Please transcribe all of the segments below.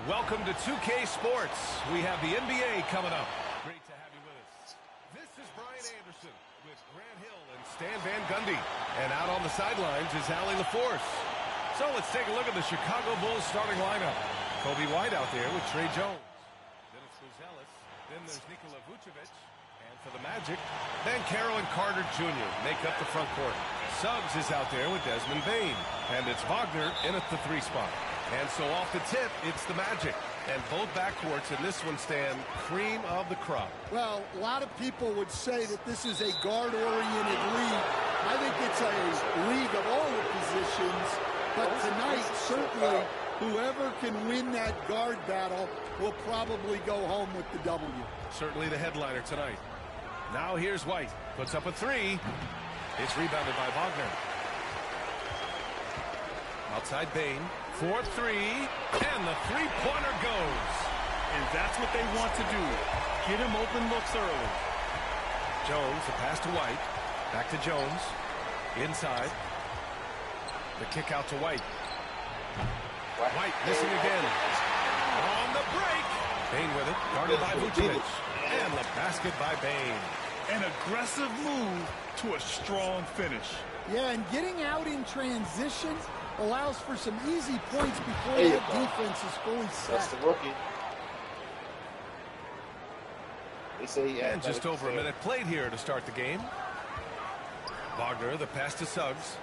Welcome to 2K Sports. We have the NBA coming up. Great to have you with us. This is Brian Anderson with Grant Hill and Stan Van Gundy. And out on the sidelines is Allie LaForce. So let's take a look at the Chicago Bulls starting lineup. Kobe White out there with Trey Jones. Then it's Buzelis. Then there's Nikola Vucevic. And for the Magic, Banchero and Carter Jr. make up the front court. Suggs is out there with Desmond Bane. And it's Wagner in at the 3 spot. And so off the tip, it's the Magic. And both backcourts in this one stand cream of the crop. Well, a lot of people would say that this is a guard-oriented league. I think it's a league of all the positions. But tonight, certainly, whoever can win that guard battle will probably go home with the W. Certainly the headliner tonight. Now here's White. Puts up a 3. It's rebounded by Wagner. Outside Bane. 4-3, and the three-pointer goes. And that's what they want to do. Get him open looks early. Jones, the pass to White. Back to Jones. Inside. The kick out to White. White missing again. On the break. Bane with it. Guarded by Vucevic. And the basket by Bane. An aggressive move to a strong finish. Yeah, and getting out in transition allows for some easy points before that defense is fully set. That's the rookie. They say, yeah, and just over a minute played here to start the game. Wagner, the pass to Suggs.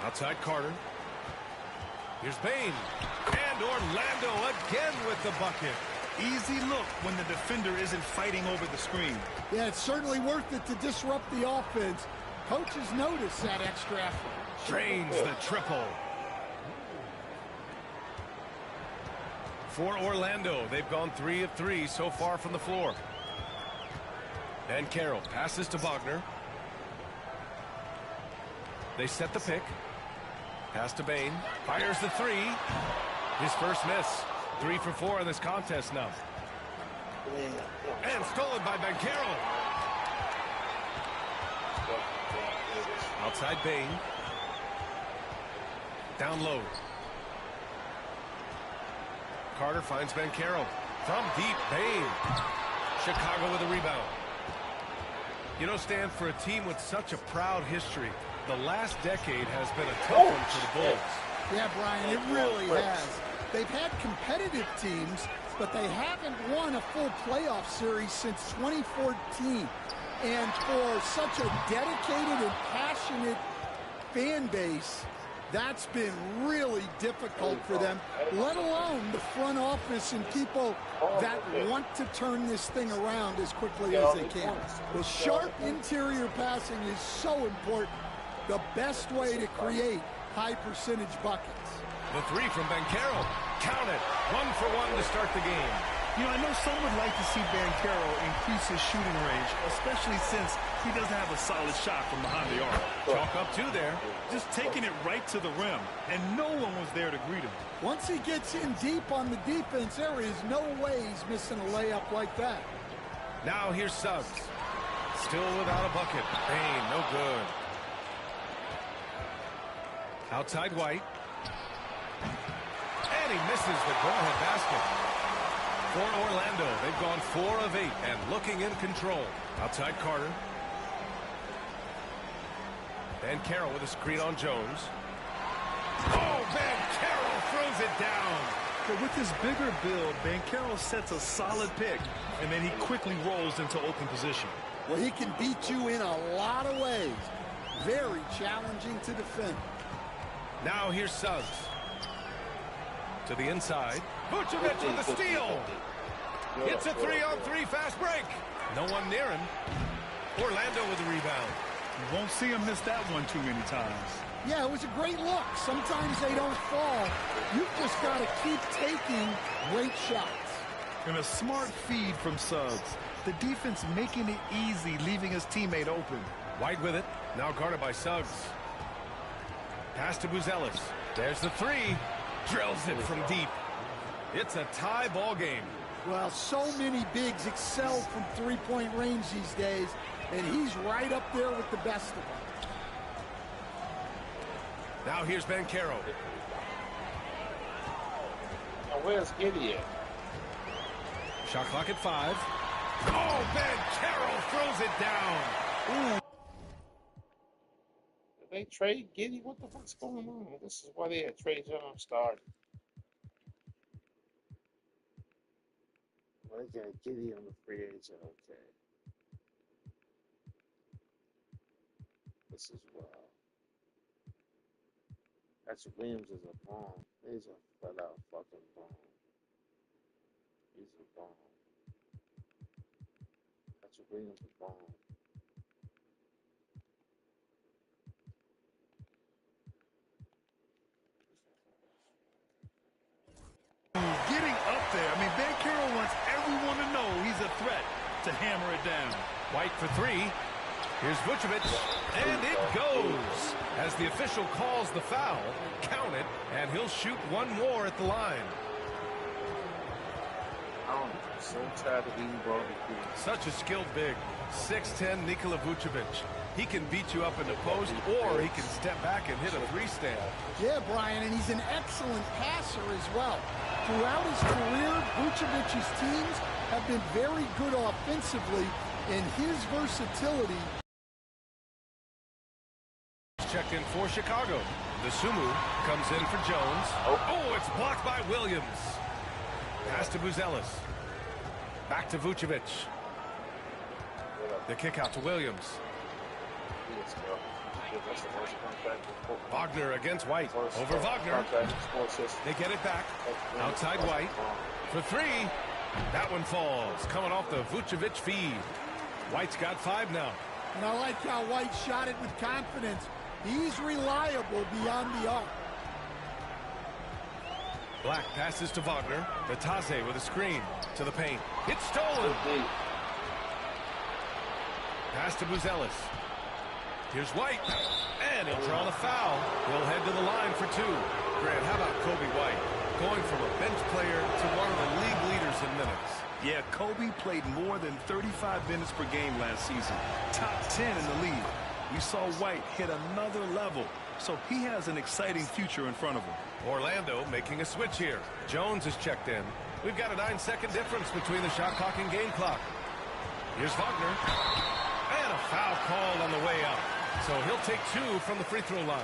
Outside Carter. Here's Bane. And Orlando again with the bucket. Easy look when the defender isn't fighting over the screen. Yeah, it's certainly worth it to disrupt the offense. Coaches notice that extra effort. Drains the triple. For Orlando, they've gone 3 of 3 so far from the floor. And Carroll passes to Wagner. They set the pick. Pass to Bane. Fires the 3. His first miss. 3 for 4 in this contest now. And stolen by Banchero. Outside Bane. Down low. Carter finds Banchero. From deep, Bane. Chicago with a rebound. You know, Stan, for a team with such a proud history, the last decade has been a tough one for the Bulls. Yeah, Brian, it really has. They've had competitive teams, but they haven't won a full playoff series since 2014. And for such a dedicated and passionate fan base, that's been really difficult for them, let alone the front office and people that want to turn this thing around as quickly as they can. The sharp interior passing is so important. The best way to create high percentage buckets. The 3 from Banchero. Count it. 1 for 1 to start the game. You know, I know some would like to see Banchero increase his shooting range, especially since he doesn't have a solid shot from behind the arc. Chalk up 2 there. Just taking it right to the rim, and no one was there to greet him. Once he gets in deep on the defense, there is no way he's missing a layup like that. Now here's Suggs. Still without a bucket. Bane, no good. Outside White. And he misses the go-ahead basket. For Orlando, they've gone 4 of 8 and looking in control. Outside Carter. Carroll with a screen on Jones. Oh, Carroll throws it down. But with his bigger build, Carroll sets a solid pick, and then he quickly rolls into open position. Well, he can beat you in a lot of ways. Very challenging to defend. Now here's Suggs. To the inside. Vucevic with the steal. It's a 3-on-3 fast break. No one near him. Orlando with the rebound. You won't see him miss that one too many times. Yeah, it was a great look. Sometimes they don't fall. You've just got to keep taking great shots. And a smart feed from Suggs. The defense making it easy, leaving his teammate open. White with it. Now guarded by Suggs. Pass to Buzelis. There's the three. Drills it from deep. It's a tie ball game. Well, so many bigs excel from three-point range these days, and he's right up there with the best of them. Now here's Carroll. Now where's Giddy at? Shot clock at 5. Oh, Carroll throws it down. Ooh. Did they trade Giddy? What the fuck's going on? This is why they had Trey Jones started. Well, they got Giddy on the free agent. Okay. This is wild. Patrick Williams is a bomb. He's a flat-out fucking bomb. He's a bomb. Patrick Williams is a bomb. Getting up there. I mean, Carroll wants everyone to know he's a threat to hammer it down. White for 3. Here's Vucevic, and it goes. As the official calls the foul, count it, and he'll shoot one more at the line. I'm so tired of eating barbecue. Such a skilled big. 6'10" Nikola Vucevic. He can beat you up in the post, or he can step back and hit a three-stand. Yeah, Brian, and he's an excellent passer as well. Throughout his career, Vucevic's teams have been very good offensively, and his versatility. Checked in for Chicago. The Sumu comes in for Jones. Oh, it's blocked by Williams. Pass to Buzelis. Back to Vucevic. The kick out to Williams. Wagner against White. Over Wagner. They get it back. Outside White. For 3. That one falls. Coming off the Vucevic feed. White's got 5 now. And I like how White shot it with confidence. He's reliable beyond the arc. Black passes to Wagner. Vitase with a screen to the paint. It's stolen. Pass to Buzelis. Here's White. And he'll draw the foul. He'll head to the line for 2. Grant, how about Kobe White? Going from a bench player to one of the league leaders in minutes. Yeah, Kobe played more than 35 minutes per game last season. Top 10 in the league. We saw White hit another level, so he has an exciting future in front of him. Orlando making a switch here. Jones is checked in. We've got a 9-second difference between the shot clock and game clock. Here's Wagner. And a foul called on the way out. So he'll take 2 from the free throw line.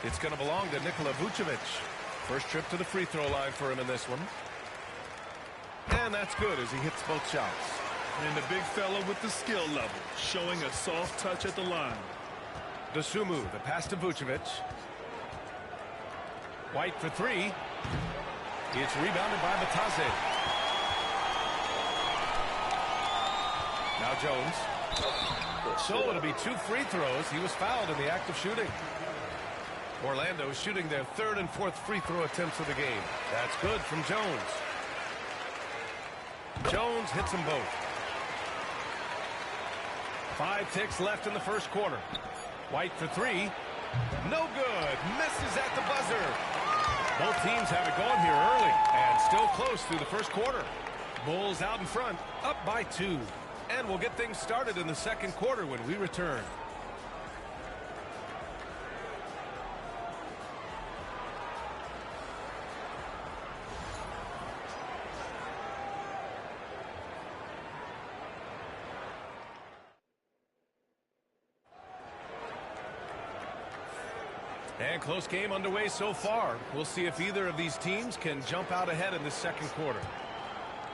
It's going to belong to Nikola Vucevic. First trip to the free throw line for him in this one. And that's good as he hits both shots. And the big fella with the skill level, showing a soft touch at the line. Dosunmu, the pass to Vucevic. White for 3. It's rebounded by Vitase. Now Jones. So it'll be 2 free throws. He was fouled in the act of shooting. Orlando is shooting their 3rd and 4th free throw attempts of the game. That's good from Jones. Jones hits them both. 5 ticks left in the first quarter. White for 3. No good. Misses at the buzzer. Both teams have it going here early and still close through the first quarter. Bulls out in front, up by 2. And we'll get things started in the second quarter when we return. And close game underway so far. We'll see if either of these teams can jump out ahead in the second quarter.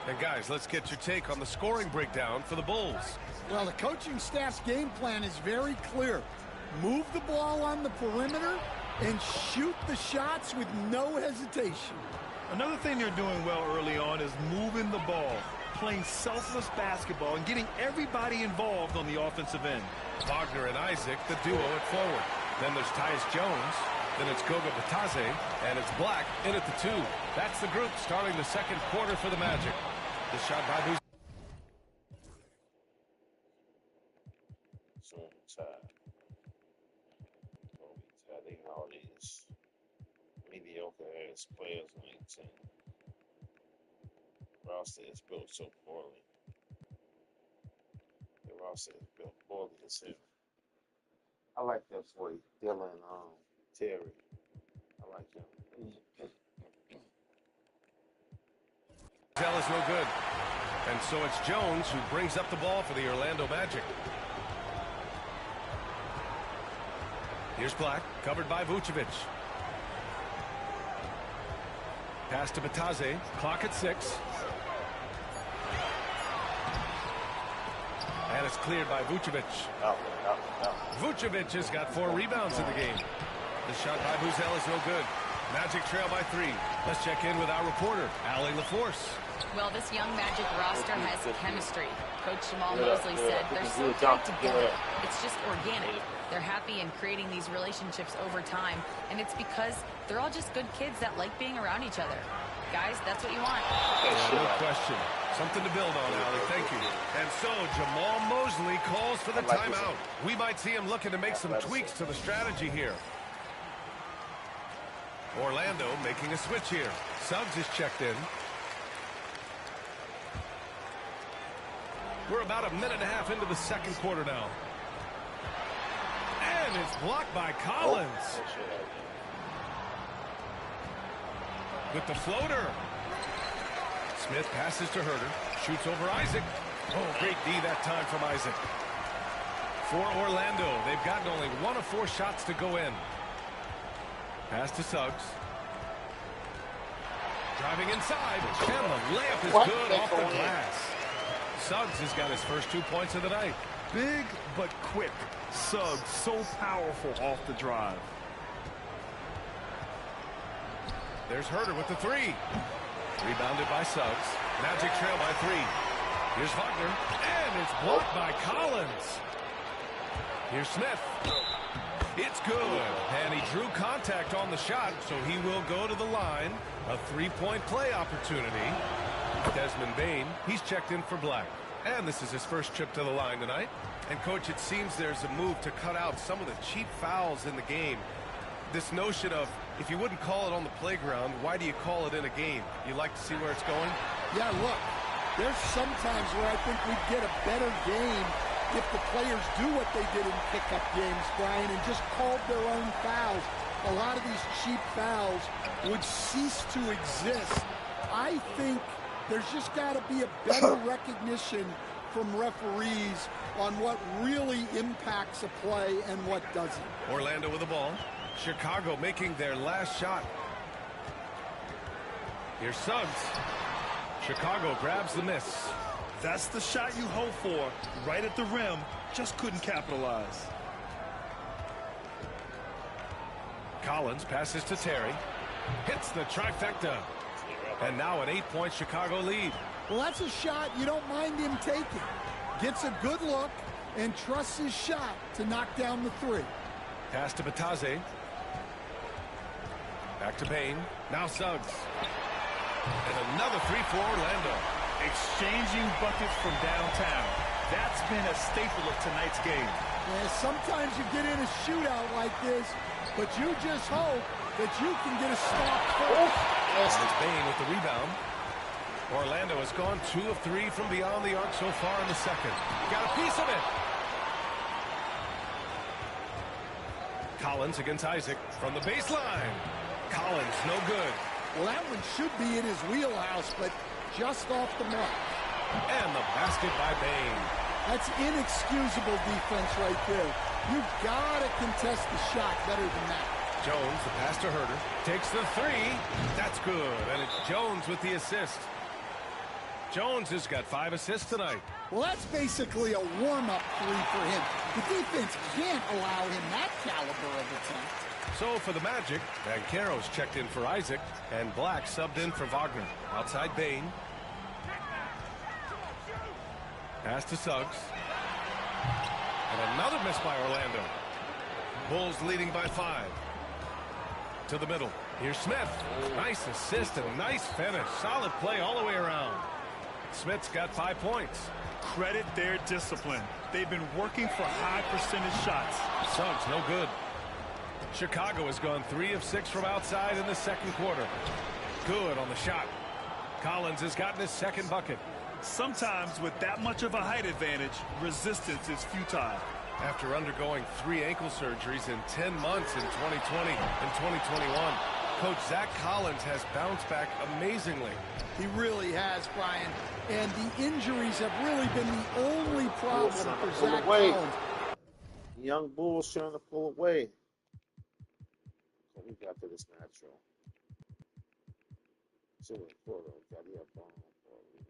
And guys, let's get your take on the scoring breakdown for the Bulls. Well, the coaching staff's game plan is very clear. Move the ball on the perimeter and shoot the shots with no hesitation. Another thing they're doing well early on is moving the ball, playing selfless basketball, and getting everybody involved on the offensive end. Wagner and Isaac, the duo at forward. Then there's Tyus Jones. Then it's Goga Batadze, and it's Black in at the 2. That's the group starting the second quarter for the Magic. The shot by Booz. So tired. They all these mediocre ass players on their team. Roster is built so poorly. The roster is built poorly as hell. I like that boy Dylan Terry. I like him. Tell is no good. And so it's Jones who brings up the ball for the Orlando Magic. Here's Black, covered by Vucevic. Pass to Batadze, clock at 6. And it's cleared by Vucevic. Vucevic has got 4 rebounds in the game. The shot by Buzel is no good. Magic trail by 3. Let's check in with our reporter, Allie LaForce. Well, this young Magic roster has chemistry. Coach Jamal Mosley said they're so tight together. It's just organic. They're happy in creating these relationships over time, and it's because they're all just good kids that like being around each other. Guys, that's what you want. Yeah, no question. Something to build on, Allie. Thank you. And so Jamal Mosley calls for the timeout. We might see him looking to make some tweaks to the strategy here. Orlando making a switch here. Suggs is checked in. We're about a minute and a half into the second quarter now. And it's blocked by Collins. With the floater. Smith passes to Herter. Shoots over Isaac. Oh, great D that time from Isaac. For Orlando, they've gotten only 1 of 4 shots to go in. Pass to Suggs. Driving inside. And the layup is good off the glass. Suggs has got his first 2 points of the night. Big but quick. Suggs so powerful off the drive. There's Herter with the 3. Rebounded by Suggs. Magic trail by 3. Here's Wagner. And it's blocked by Collins. Here's Smith. It's good. And he drew contact on the shot, so he will go to the line. A 3-point play opportunity. Desmond Bane, he's checked in for Black. And this is his first trip to the line tonight. And, Coach, it seems there's a move to cut out some of the cheap fouls in the game. This notion of, if you wouldn't call it on the playground, why do you call it in a game? You like to see where it's going? Yeah, look, there's sometimes where I think we'd get a better game if the players do what they did in pickup games, Brian, and just called their own fouls. A lot of these cheap fouls would cease to exist. I think there's just got to be a better recognition from referees on what really impacts a play and what doesn't. Orlando with the ball. Chicago making their last shot. Here's Suggs. Chicago grabs the miss. That's the shot you hope for. Right at the rim. Just couldn't capitalize. Collins passes to Terry. Hits the trifecta. And now an 8-point Chicago lead. Well, that's a shot you don't mind him taking. Gets a good look and trusts his shot to knock down the 3. Pass to Batadze. Back to Bane. Now Suggs. And another 3 for Orlando. Exchanging buckets from downtown. That's been a staple of tonight's game. Yeah, sometimes you get in a shootout like this, but you just hope that you can get a stop first. And it's Bane with the rebound. Orlando has gone 2 of 3 from beyond the arc so far in the second. Got a piece of it. Collins against Isaac from the baseline. Collins, no good. Well, that one should be in his wheelhouse, but just off the mark. And the basket by Bane. That's inexcusable defense right there. You've got to contest the shot better than that. Jones, the pass to Herter, takes the three. That's good, and it's Jones with the assist. Jones has got 5 assists tonight. Well, that's basically a warm-up three for him. The defense can't allow him that caliber of attempt. So for the Magic, Banchero's checked in for Isaac, and Black subbed in for Wagner. Outside Bain. Pass to Suggs. And another miss by Orlando. Bulls leading by 5. To the middle. Here's Smith. Nice assist and nice finish. Solid play all the way around. Smith's got 5 points. Credit their discipline. They've been working for high percentage shots. Suggs, no good. Chicago has gone 3 of 6 from outside in the second quarter. Good on the shot. Collins has gotten his second bucket. Sometimes with that much of a height advantage, resistance is futile. After undergoing 3 ankle surgeries in 10 months in 2020 and 2021, Coach Zach Collins has bounced back amazingly. He really has, Brian. And the injuries have really been the only problem for Zach Collins. Young Bulls trying to pull away. What we got to this natural? See what photo got here on.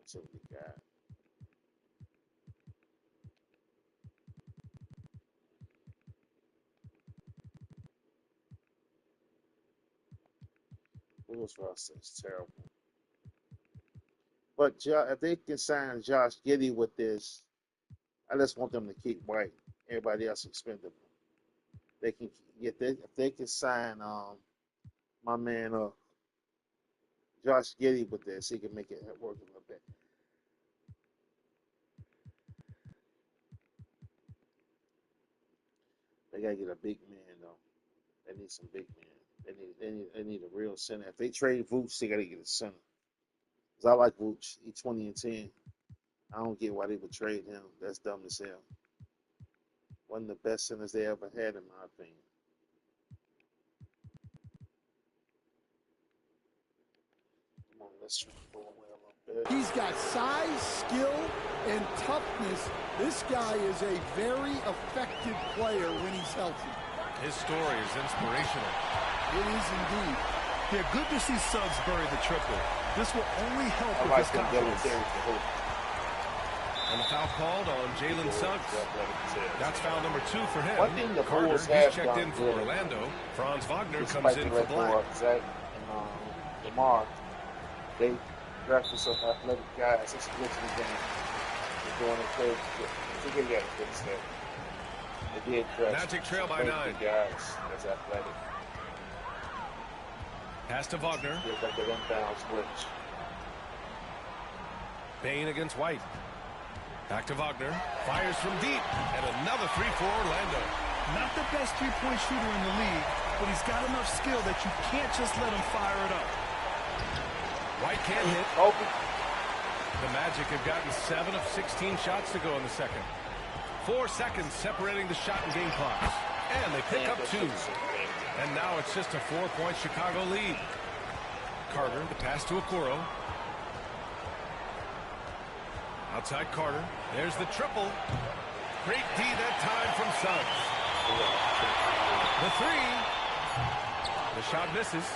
See what we got. Bulls roster is terrible. But if they can sign Josh Giddey with this, I just want them to keep White. Everybody else expendable. They can get this. If they can sign my man Josh Giddey with this, he can make it work a little bit. They gotta get a big man though. They need some big men. They need a real center. If they trade Vooch, they gotta get a center. Cause I like Vooch. He's 20 and 10. I don't get why they would trade him. That's dumb as hell. One of the best centers they ever had, in my opinion. Come on, let's try to pull away a little bit. He's got size, skill, and toughness. This guy is a very effective player when he's healthy. His story is inspirational. It is indeed. Yeah, good to see Suggs bury the triple. This will only help with his confidence. And the foul called on Jalen Suggs. That's foul number 2 for him. One thing the Carter, Bulls he's have checked done in for good. Orlando. Franz Wagner Despite comes in the for red Black. ball, Zach and Lamar, they drafted some athletic guys. It's a glitch in the game. They're doing it good. I think they got to fix that. They did draft Magic trail by 9. guys that's athletic. Pass to Wagner. They got the inbound switch. Bain against White. Back to Wagner. Fires from deep. And another 3 for Orlando. Not the best three-point shooter in the league, but he's got enough skill that you can't just let him fire it up. White can't hit. Open. The Magic have gotten 7 of 16 shots to go in the second. 4 seconds separating the shot and game clocks. And they pick up 2. And now it's just a 4-point Chicago lead. Carter, the pass to Okoro. Outside Carter. There's the triple. Great D that time from Suggs. The 3. The shot misses.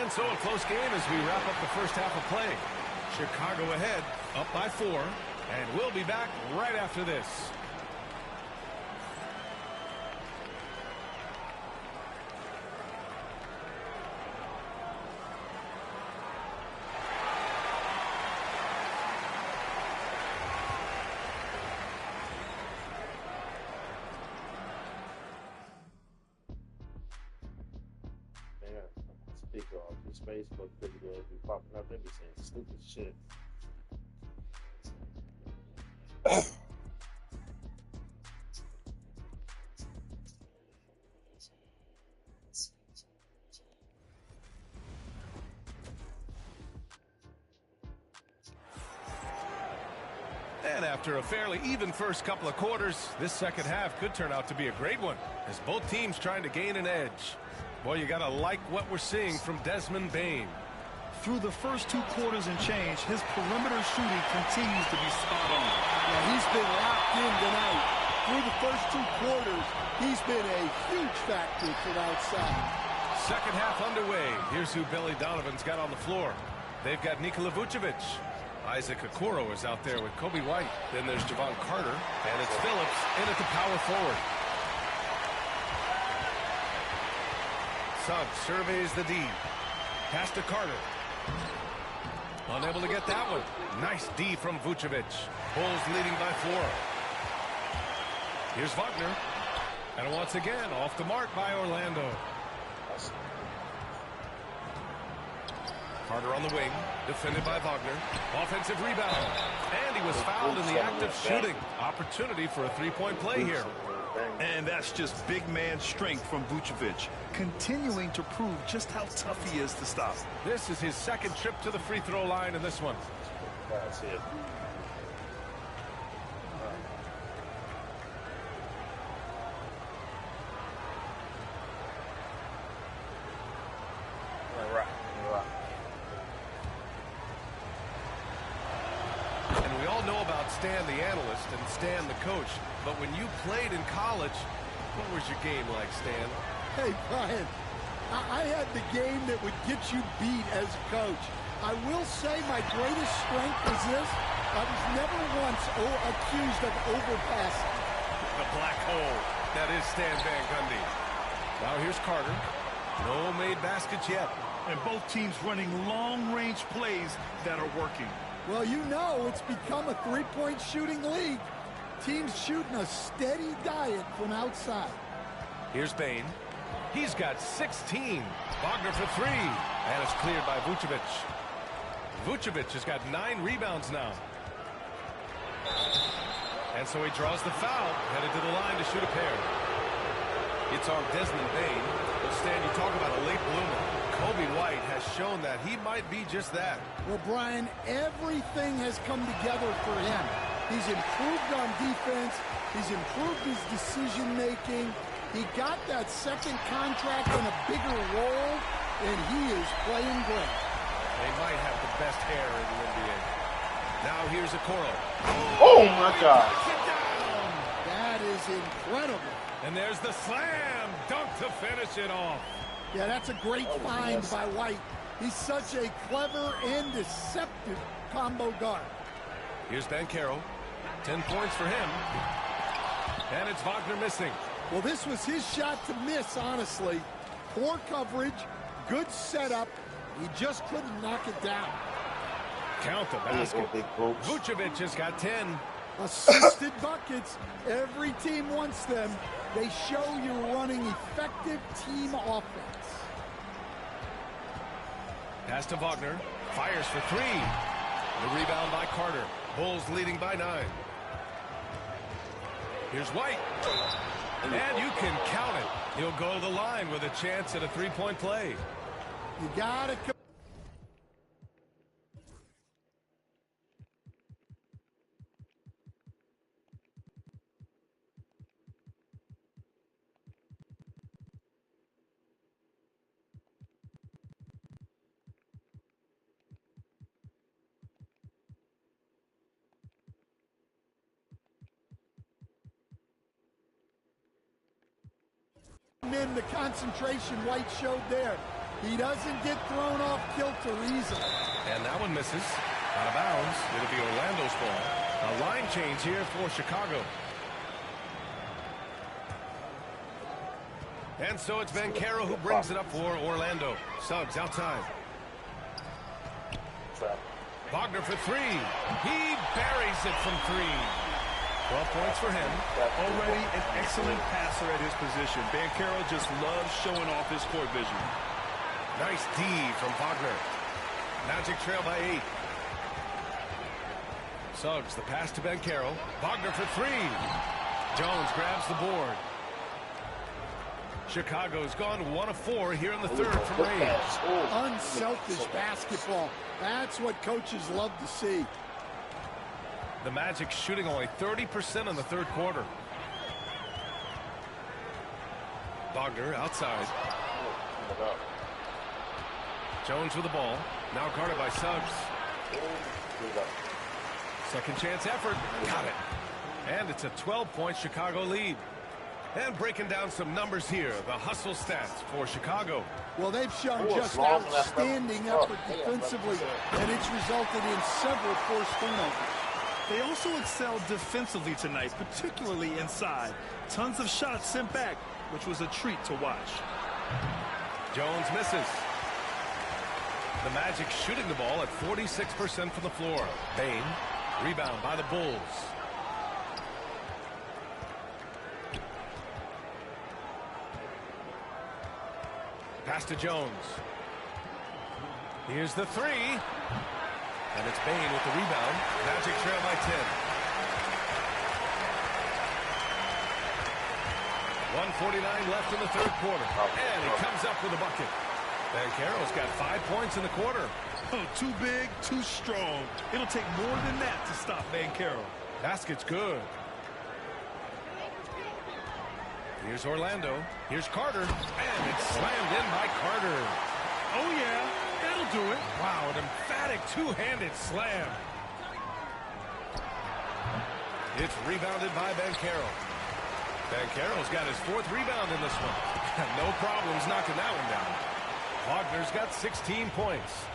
And so a close game as we wrap up the first half of play. Chicago ahead, up by 4. And we'll be back right after this. Facebook videos be popping up. They be saying stupid shit. And after a fairly even first couple of quarters, this second half could turn out to be a great one, as both teams trying to gain an edge. Boy, you gotta like what we're seeing from Desmond Bain. Through the first 2 quarters and change, his perimeter shooting continues to be spot on. Yeah, he's been locked in tonight. Through the first 2 quarters, he's been a huge factor from outside. Second half underway. Here's who Billy Donovan's got on the floor. They've got Nikola Vucevic. Isaac Okoro is out there with Kobe White. Then there's Javon Carter. And it's Phillips in at the power forward. Suggs surveys the D. Pass to Carter. Unable to get that one. Nice D from Vucevic. Bulls leading by 4. Here's Wagner. And once again, off the mark by Orlando. Carter on the wing, defended by Wagner. Offensive rebound. And he was fouled in the act of shooting. Opportunity for a three-point play here. And that's just big man strength from Vucevic, continuing to prove just how tough he is to stop. This is his second trip to the free throw line in this one. That's it. And we all know about Stan the analyst and Stan the coach, but when you played in college, what was your game like, Stan? Hey, Brian, I had the game that would get you beat as a coach. I will say my greatest strength was this. I was never once accused of overpassing. The black hole. That is Stan Van Gundy. Now here's Carter. No made baskets yet. And both teams running long-range plays that are working. Well, you know it's become a three-point shooting league. Teams shooting a steady diet from outside. Here's Bain. He's got 16. Wagner for 3. And it's cleared by Vucevic. Vucevic has got 9 rebounds now. And so he draws the foul, headed to the line to shoot a pair. It's on Desmond Bain. Well, Stan, you talk about a late bloomer. Kobe White has shown that he might be just that. Well, Brian, everything has come together for him. He's improved on defense. He's improved his decision-making. He got that second contract in a bigger role, and he is playing great. They might have the best hair in the NBA. Now here's Okoro. Oh, my God. That is incredible. And there's the slam dunk to finish it off. Yeah, that's a great find by White. He's such a clever and deceptive combo guard. Here's Banchero. 10 points for him. And it's Wagner missing. Well, this was his shot to miss, honestly. Poor coverage, good setup. He just couldn't knock it down. Count the basket. Vucevic has got 10. Assisted buckets. Every team wants them. They show you're running effective team offense. Pass to Wagner. Fires for 3. The rebound by Carter. Bulls leading by 9. Here's White. And you can count it. He'll go to the line with a chance at a three-point play. You got to in the concentration White showed there. He doesn't get thrown off kilter easily. And that one misses. Out of bounds. It'll be Orlando's ball. A line change here for Chicago. And so it's Banchero who brings it up for Orlando. Suggs outside. Wagner for 3. He buries it from 3. 12 points for him. Already an excellent passer at his position. Banchero just loves showing off his court vision. Nice D from Wagner. Magic trail by 8. Suggs, the pass to Banchero. Wagner for 3. Jones grabs the board. Chicago's gone 1 of 4 here in the third from range. Unselfish basketball. That's what coaches love to see. The Magic shooting only 30% in the third quarter. Wagner outside. Jones with the ball. Now guarded by Suggs. Second chance effort. Got it. And it's a 12-point Chicago lead. And breaking down some numbers here, the hustle stats for Chicago. Well, they've shown just outstanding effort defensively, and it's resulted in several forced turnovers. They also excelled defensively tonight, particularly inside. Tons of shots sent back, which was a treat to watch. Jones misses. The Magic shooting the ball at 46% from the floor. Bane, rebound by the Bulls. Pass to Jones. Here's the three. And it's Bane with the rebound. Magic trail by 10. 1:49 left in the third quarter. And he comes up with a bucket. Banchero's got 5 points in the quarter. Oh, too big, too strong. It'll take more than that to stop Banchero. Basket's good. Here's Orlando. Here's Carter. And it's slammed in by Carter. Oh, yeah. That'll do it. Wow, an emphatic two-handed slam. It's rebounded by Banchero. Banchero's got his 4th rebound in this one. No problems knocking that one down. Wagner's got 16 points.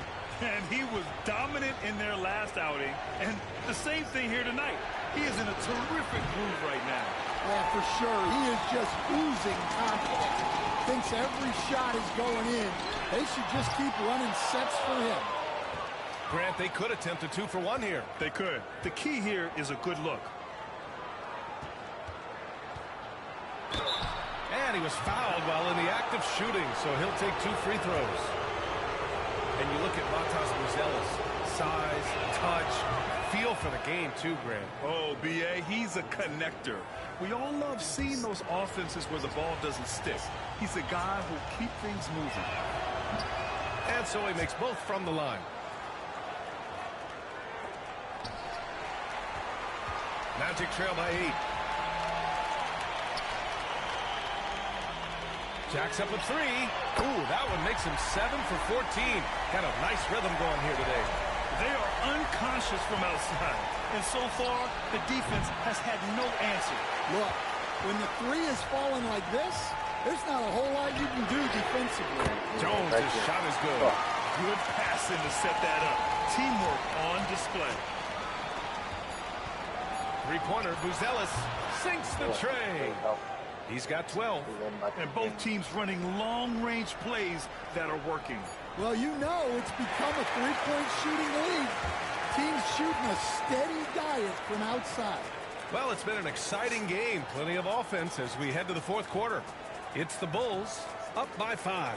And he was dominant in their last outing. And the same thing here tonight. He is in a terrific groove right now. Yeah, for sure. He is just oozing confidence. Thinks every shot is going in. They should just keep running sets for him. Grant, they could attempt a 2-for-1 here. They could. The key here is a good look. And he was fouled while in the act of shooting, so he'll take 2 free throws. And you look at Matas Buzelis, size, touch, feel for the game too, Grant. Oh, B.A., he's a connector. We all love seeing those offenses where the ball doesn't stick. He's a guy who'll keep things moving. And so he makes both from the line. Magic trail by 8. Jacks up a 3. Ooh, that one makes him 7 for 14. Got a nice rhythm going here today. They are unconscious from outside. And so far, the defense has had no answer. Look, when the 3 is falling like this, there's not a whole lot you can do defensively. Jones' shot is good. Good passing to set that up. Teamwork on display. Three-pointer, Buzelis sinks the tray. He's got 12. And both teams running long-range plays that are working. Well, you know it's become a 3-point shooting league. Teams shooting a steady diet from outside. Well, it's been an exciting game. Plenty of offense as we head to the fourth quarter. It's the Bulls up by 5.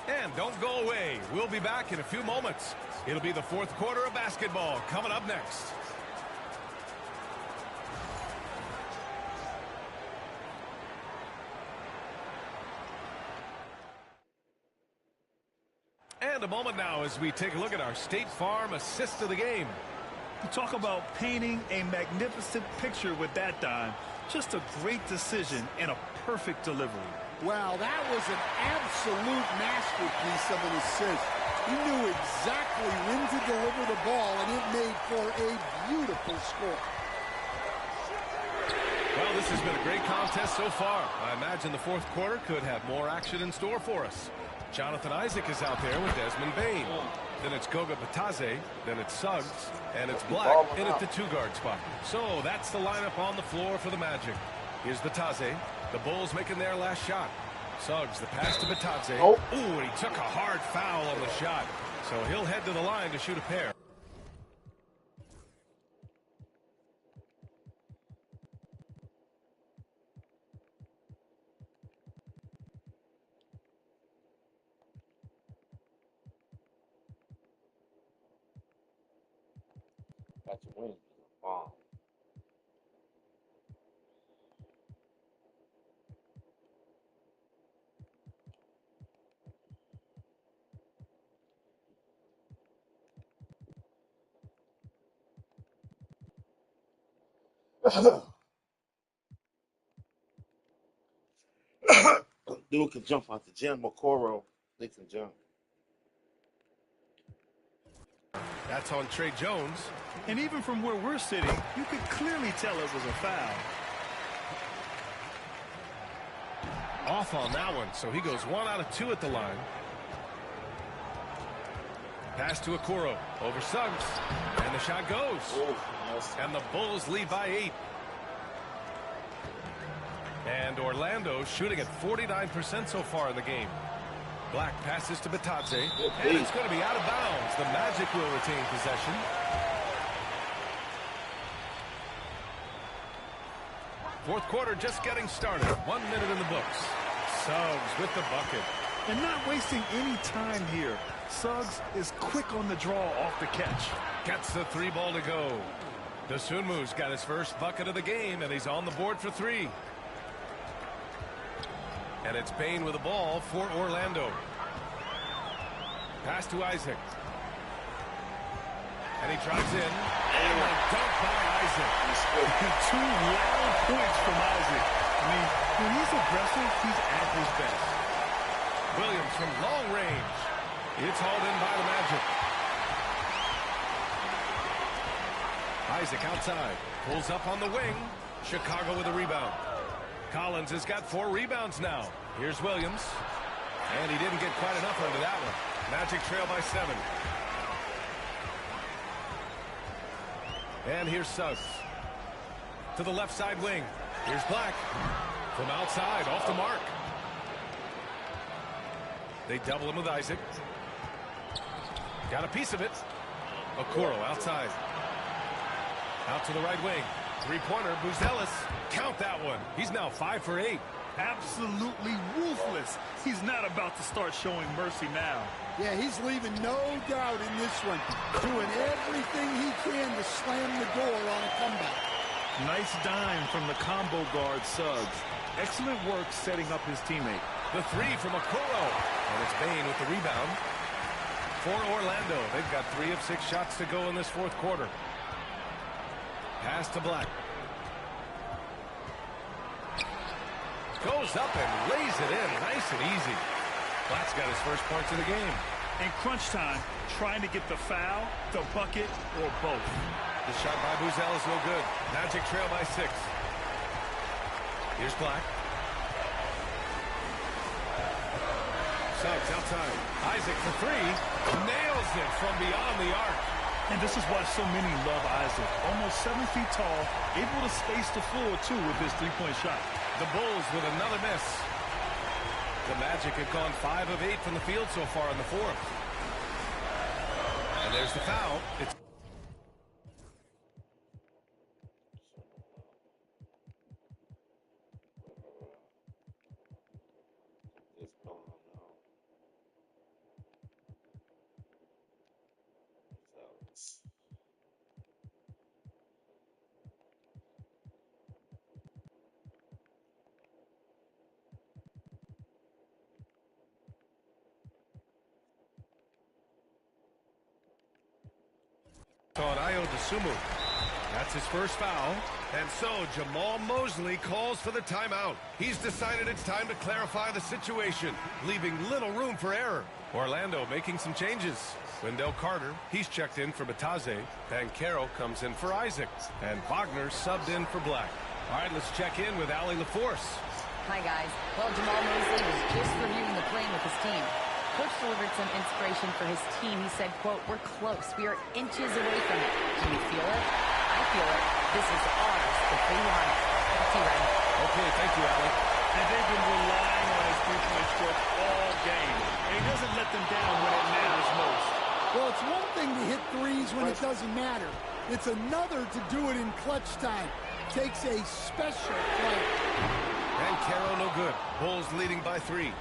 And don't go away. We'll be back in a few moments. It'll be the fourth quarter of basketball coming up next. And a moment now as we take a look at our State Farm assist of the game. You talk about painting a magnificent picture with that dime. Just a great decision and a perfect delivery. Wow, that was an absolute masterpiece of an assist. He knew exactly when to deliver the ball, and it made for a beautiful score. Well, this has been a great contest so far. I imagine the fourth quarter could have more action in store for us. Jonathan Isaac is out there with Desmond Bane. Then it's Goga Batadze, then it's Suggs, and it's Black in at the 2-guard spot. So that's the lineup on the floor for the Magic. Here's Batadze. The Bulls making their last shot. Suggs, the pass to Batadze. Ooh, and he took a hard foul on the shot. So he'll head to the line to shoot a pair. Got your wings. Bomb. Dude can jump out the gym. Okoro, they can jump. That's on Trey Jones. And even from where we're sitting, you could clearly tell it was a foul. Off on that one, so he goes 1 out of 2 at the line. Pass to Okoro. Over Suggs. And the shot goes. And the Bulls lead by 8. And Orlando shooting at 49% so far in the game. Black passes to Batadze. And it's going to be out of bounds. The Magic will retain possession. Fourth quarter just getting started. 1 minute in the books. Suggs with the bucket. And not wasting any time here. Suggs is quick on the draw off the catch. Gets the 3 ball to go. Dosunmu's got his first bucket of the game, and he's on the board for 3. And it's Bane with the ball for Orlando. Pass to Isaac. And he drives in. And a dunk by Isaac. 2 loud points from Isaac. I mean, when he's aggressive, he's at his best. Williams from long range. It's hauled in by the Magic. Isaac outside. Pulls up on the wing. Chicago with a rebound. Collins has got 4 rebounds now. Here's Williams. And he didn't get quite enough under that one. Magic trail by 7. And here's Suggs. To the left side wing. Here's Black. From outside, off the mark. They double him with Isaac. Got a piece of it. Okoro outside. Out to the right wing. 3-pointer, Buzelis. Count that one. He's now 5 for 8. Absolutely ruthless. He's not about to start showing mercy now. Yeah, he's leaving no doubt in this one. Doing everything he can to slam the door on a comeback. Nice dime from the combo guard Suggs. Excellent work setting up his teammate. The 3 from Okoro. And it's Bane with the rebound. For Orlando, they've got 3 of 6 shots to go in this fourth quarter. Pass to Black. Goes up and lays it in. Nice and easy. Black's got his first points of the game. In crunch time, trying to get the foul, the bucket, or both. The shot by Buzel is no good. Magic trail by 6. Here's Black. Suggs outside. Isaac for 3. Nails it from beyond the arc. And this is why so many love Isaac. Almost 7 feet tall, able to space the floor, too, with his 3-point shot. The Bulls with another miss. The Magic have gone 5 of 8 from the field so far in the fourth. And there's the foul. It's on Ayo Dosunmu. That's his first foul. And so Jamal Mosley calls for the timeout. He's decided it's time to clarify the situation, leaving little room for error. Orlando making some changes. Wendell Carter, he's checked in for Batadze. Banchero comes in for Isaac. And Wagner subbed in for Black. All right, let's check in with Allie LaForce. Hi, guys. Well, Jamal Mosley was just reviewing the playing with his team. Coach delivered some inspiration for his team. He said, quote, "We're close. We are inches away from it. Can you feel it? I feel it. This is ours if we want it." Back to you, Ryan. Okay, thank you, Allie. And they've been relying on his 3-point stroke all game. And he doesn't let them down when it matters most. Well, it's one thing to hit threes when it doesn't matter. It's another to do it in clutch time. Takes a special player. And Caro no good. Bulls leading by 3.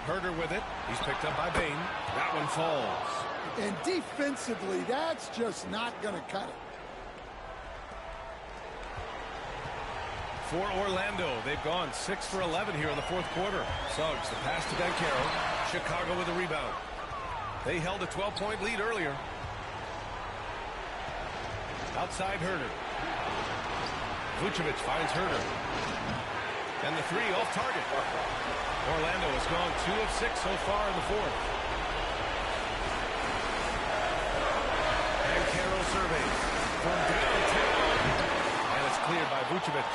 Herder with it. He's picked up by Bane. That one falls. And defensively, that's just not going to cut it. For Orlando, they've gone 6 for 11 here in the fourth quarter. Suggs, the pass to Banchero. Chicago with a rebound. They held a 12-point lead earlier. Outside Herder. Vucevic finds Herder. And the 3 off target. Orlando has gone 2 of 6 so far in the fourth. And Caro surveys from downtown. And it's cleared by Vucevic.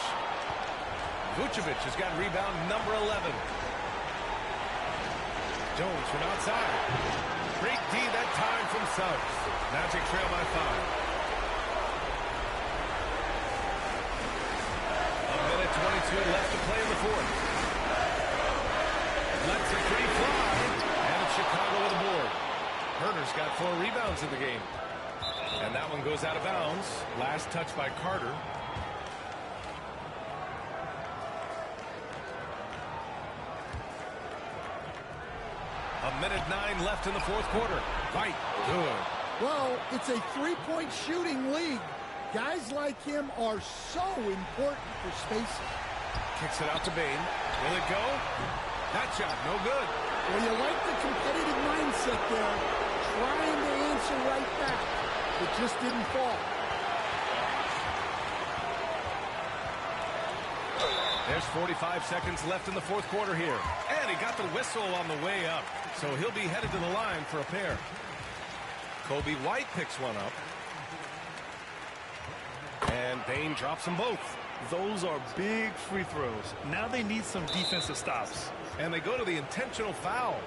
Vucevic has got rebound number 11. Jones from outside. Great D that time from Suggs. Magic trail by 5. A minute 22 left to play in the fourth. Lets a three fly. And it's Chicago with a board. Herter's got 4 rebounds in the game. And that one goes out of bounds. Last touch by Carter. A minute 9 left in the fourth quarter. White, good. Well, it's a three-point shooting league. Guys like him are so important for spacing. Kicks it out to Bane. Will it go? That shot, no good. Well, you like the competitive mindset there. Trying to answer right back. It just didn't fall. There's 45 seconds left in the fourth quarter here. And he got the whistle on the way up. So he'll be headed to the line for a pair. Kobe White picks one up. And Bane drops them both. Those are big free throws. Now they need some defensive stops. And they go to the intentional foul.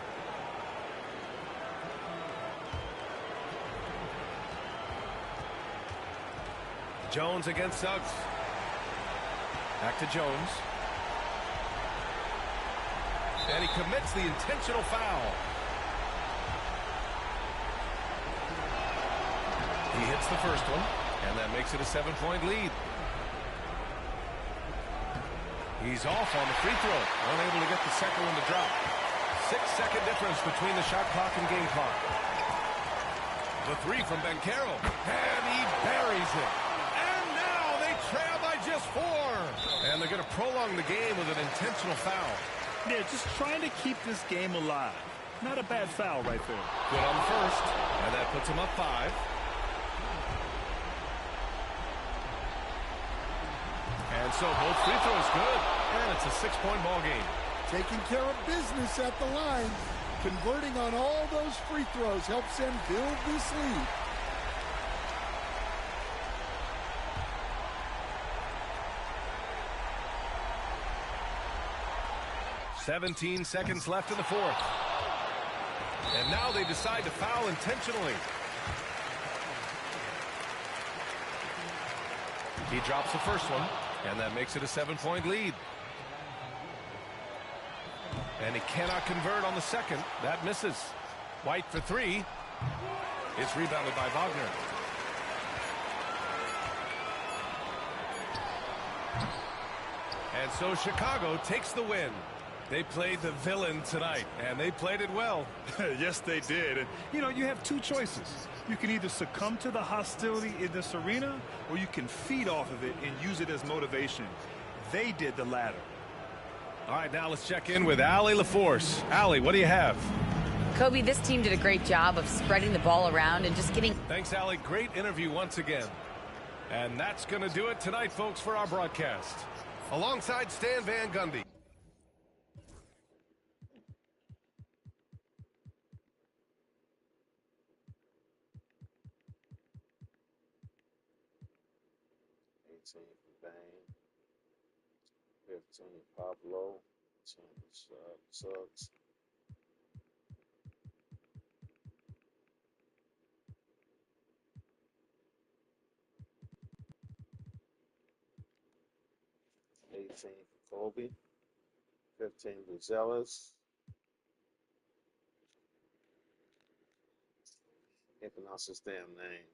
Jones against Suggs. Back to Jones. And he commits the intentional foul. He hits the first one, and that makes it a 7-point lead. He's off on the free throw, unable to get the second one to drop. 6-second difference between the shot clock and game clock. The three from Banchero, and he buries it. And now they trail by just 4. And they're going to prolong the game with an intentional foul. They're just trying to keep this game alive. Not a bad foul right there. Good on the first, and that puts him up 5. And so both free throws good, and it's a 6-point ball game. Taking care of business at the line. Converting on all those free throws helps them build this lead. "17 seconds left in the fourth. And now they decide to foul intentionally. He drops the first one, and that makes it a 7-point lead. And he cannot convert on the second. That misses. White for 3. It's rebounded by Wagner. And so Chicago takes the win. They played the villain tonight, and they played it well. Yes, they did. And, you know, you have two choices. You can either succumb to the hostility in this arena, or you can feed off of it and use it as motivation. They did the latter. All right, now let's check in with Allie LaForce. Allie, what do you have? Kobe, this team did a great job of spreading the ball around and just getting... Thanks, Allie. Great interview once again. And that's going to do it tonight, folks, for our broadcast. Alongside Stan Van Gundy. Bang. 15 Pablo. 10 Suggs. For Kobe. 15 Buzelis. Can't pronounce his damn name.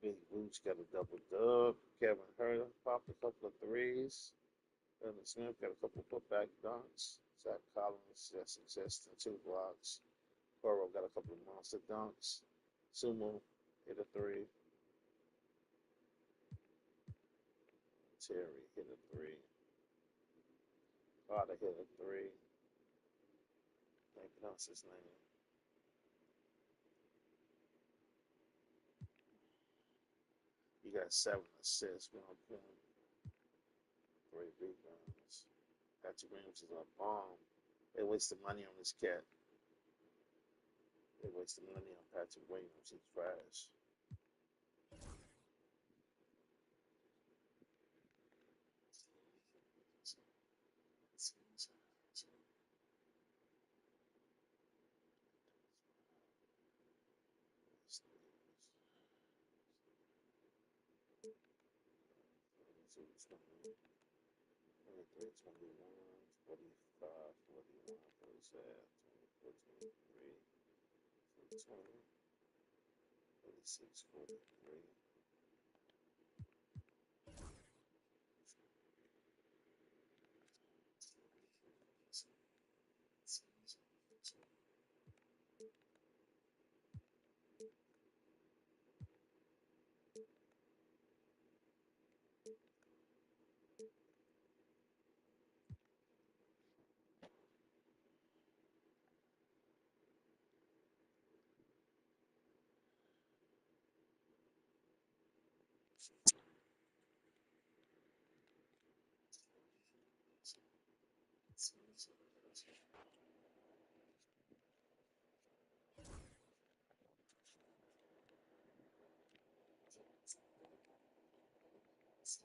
Big Boots got a double dub. Kevin Herter popped a couple of threes. Evan Smith got a couple putback dunks. Zach Collins got success in 2 blocks. Coro got a couple of monster dunks. Sumo hit a 3. Terry hit a 3. Carter hit a 3. Can't pronounce his name. You got 7 assists, 1 point. 3 rebounds. Patrick Williams is a bomb. They wasted money on this cat. They wasted money on Patrick Williams. He's trash. 22, 23, 21, 45, 41, 47, 24, 23, 20, 36, 43.